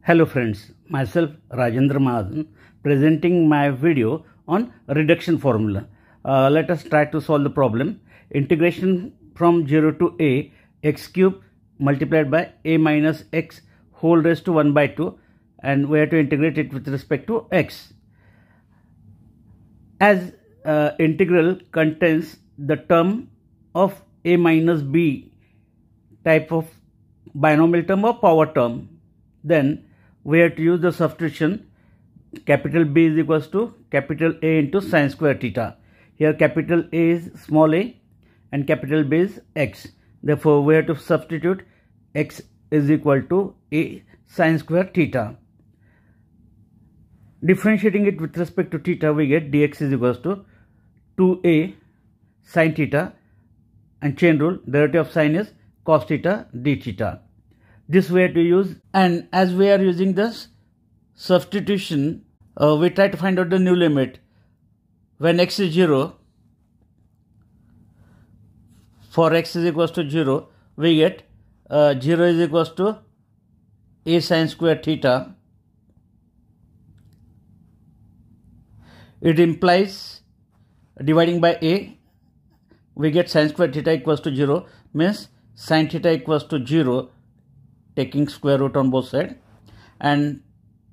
Hello friends, myself Rajendra Mahajan presenting my video on reduction formula. Let us try to solve the problem. Integration from 0 to a x cube multiplied by a minus x whole raised to 1 by 2, and we have to integrate it with respect to x. As integral contains the term of a minus b type of binomial term or power term, then we have to use the substitution capital B is equals to capital A into sine square theta. Here capital A is small a and capital B is x. Therefore, we have to substitute x is equal to a sine square theta. Differentiating it with respect to theta, we get dx is equals to 2a sine theta, and chain rule, derivative of sine is cos theta d theta. This we have to use, and as we are using this substitution, we try to find out the new limit. When x is 0, for x is equals to 0, we get 0 is equals to a sine square theta. It implies dividing by a, we get sine square theta equals to 0, means sine theta equals to 0, taking square root on both sides, and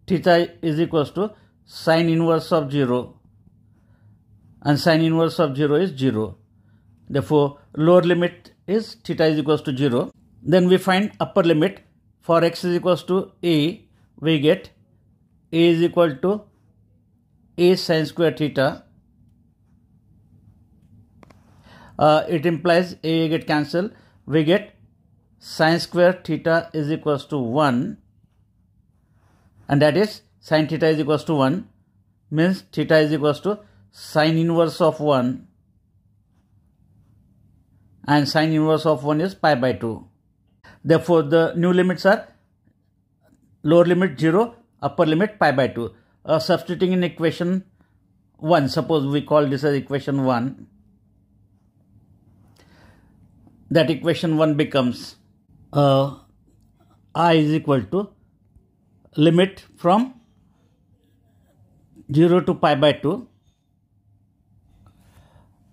theta is equals to sine inverse of 0, and sine inverse of 0 is 0. Therefore, lower limit is theta is equals to 0. Then we find upper limit. For x is equals to a, we get a is equal to a sine square theta. It implies a get cancelled. We get sine square theta is equals to 1, and that is sine theta is equals to 1, means theta is equals to sine inverse of 1, and sine inverse of 1 is pi by 2. Therefore, the new limits are lower limit 0, upper limit pi by 2. Substituting in equation 1, suppose we call this as equation 1, that equation 1 becomes I is equal to limit from 0 to pi by 2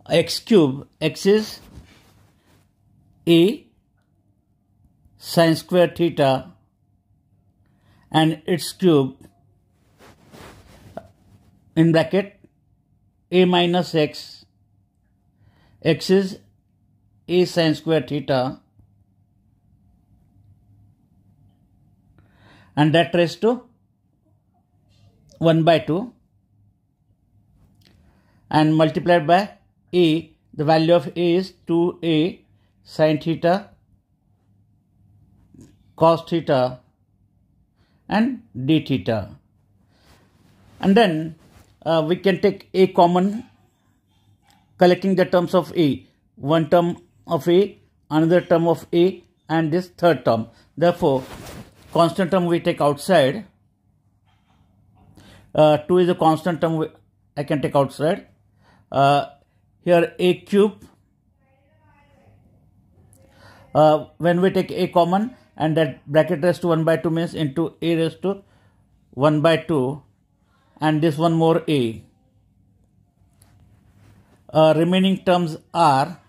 x cube, x is a sine square theta and its cube, in bracket a minus x, x is a sine square theta, and that raised to 1 by 2, and multiplied by a, the value of a is 2a sine theta cos theta and d theta. And then we can take a common, collecting the terms of a, one term of a, another term of a, and this third term. Therefore, constant term we take outside. 2 is a constant term I can take outside. Here a cube, when we take a common, and that bracket raised to 1 by 2 means into a raised to 1 by 2, and this one more a. Remaining terms are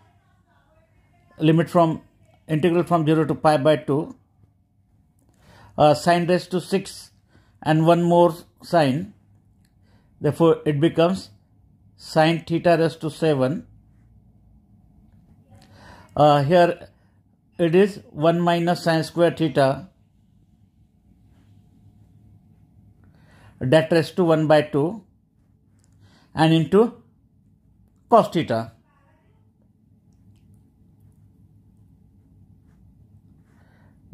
limit from integral from 0 to pi by 2, sine raised to 6 and one more sine. Therefore, it becomes sine theta raised to 7. Here it is 1 minus sine square theta, that raised to 1 by 2, and into cos theta.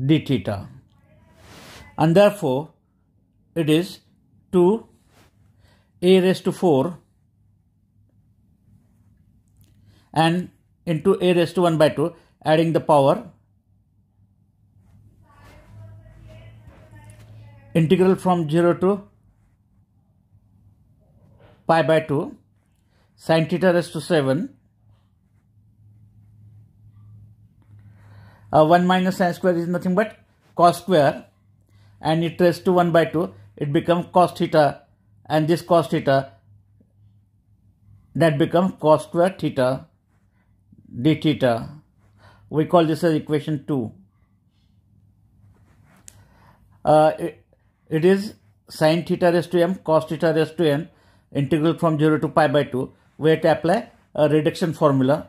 D theta. And therefore, it is 2 a raised to 4 and into a raised to 1 by 2, adding the power, integral from 0 to pi by 2, sine theta raised to 7, 1 minus sine square is nothing but cos square, and it raised to 1 by 2, it becomes cos theta, and this cos theta, that becomes cos square theta d theta. We call this as equation 2. It is sin theta raised to m cos theta raised to n, integral from 0 to pi by 2. We have to apply a reduction formula.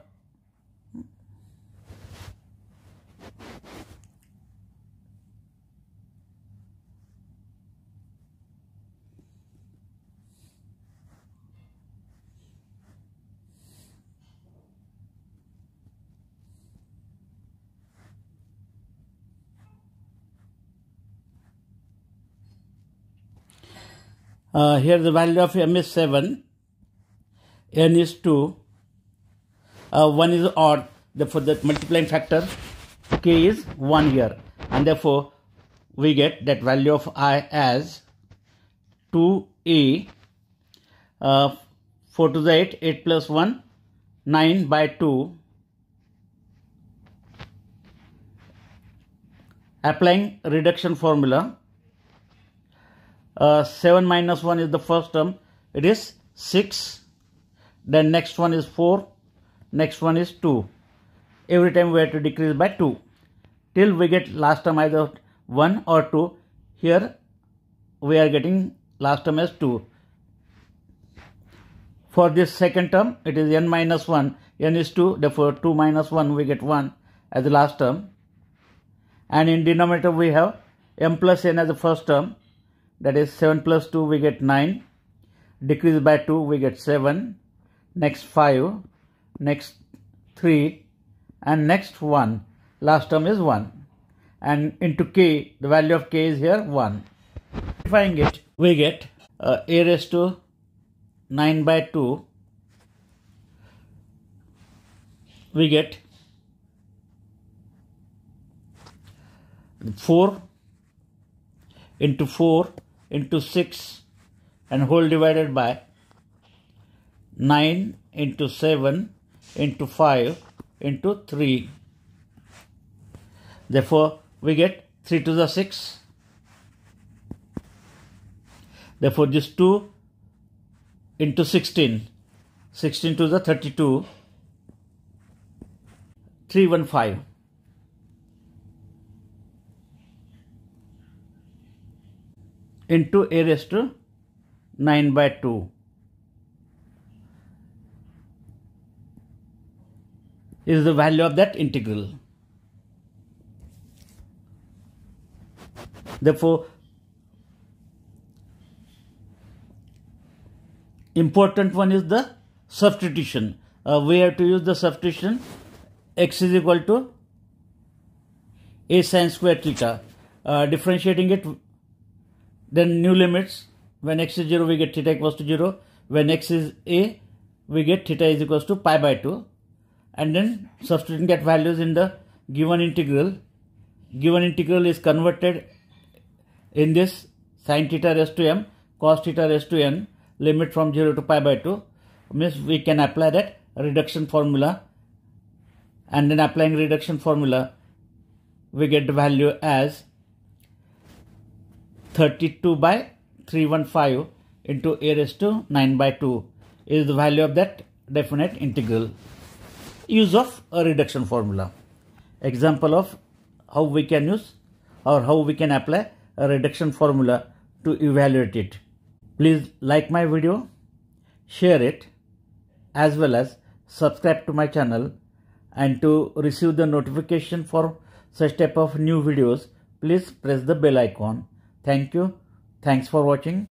Here the value of m is 7, n is 2, 1 is odd, therefore the multiplying factor k is 1 here, and therefore we get that value of I as 2a, 4 to the 8, 8 plus 1, 9 by 2. Applying reduction formula, 7 minus 1 is the first term, it is 6, then next one is 4, next one is 2. Every time we have to decrease by 2 till we get last term either 1 or 2. Here we are getting last term as 2. For this second term, it is n minus 1, n is 2, therefore 2 minus 1 we get 1 as the last term. And in denominator we have m plus n as the first term, that is 7 plus 2 we get 9, decrease by 2 we get 7, next 5, next 3, and next 1, last term is 1, and into k, the value of k is here 1. Simplifying it, we get a raised to 9 by 2, we get 4 into 4 into 6 and whole divided by 9 into 7 into 5 into 3. Therefore, we get 3 to the 6. Therefore, this 2 into 16, 16 to the 32, 315. Into a raised to 9 by 2 is the value of that integral. Therefore, important one is the substitution. We have to use the substitution x is equal to a sin square theta. Differentiating it, then new limits, when x is 0 we get theta equals to 0, when x is a we get theta is equals to pi by 2, and then substituting that values in the given integral. Given integral is converted in this sin theta raised to m cos theta raised to n, limit from 0 to pi by 2, means we can apply that reduction formula, and then applying reduction formula we get the value as 32 by 315 into a raised to 9 by 2 is the value of that definite integral. Use of a reduction formula. Example of how we can use or how we can apply a reduction formula to evaluate it. Please like my video, share it, as well as subscribe to my channel, and to receive the notification for such type of new videos, please press the bell icon. Thank you. Thanks for watching.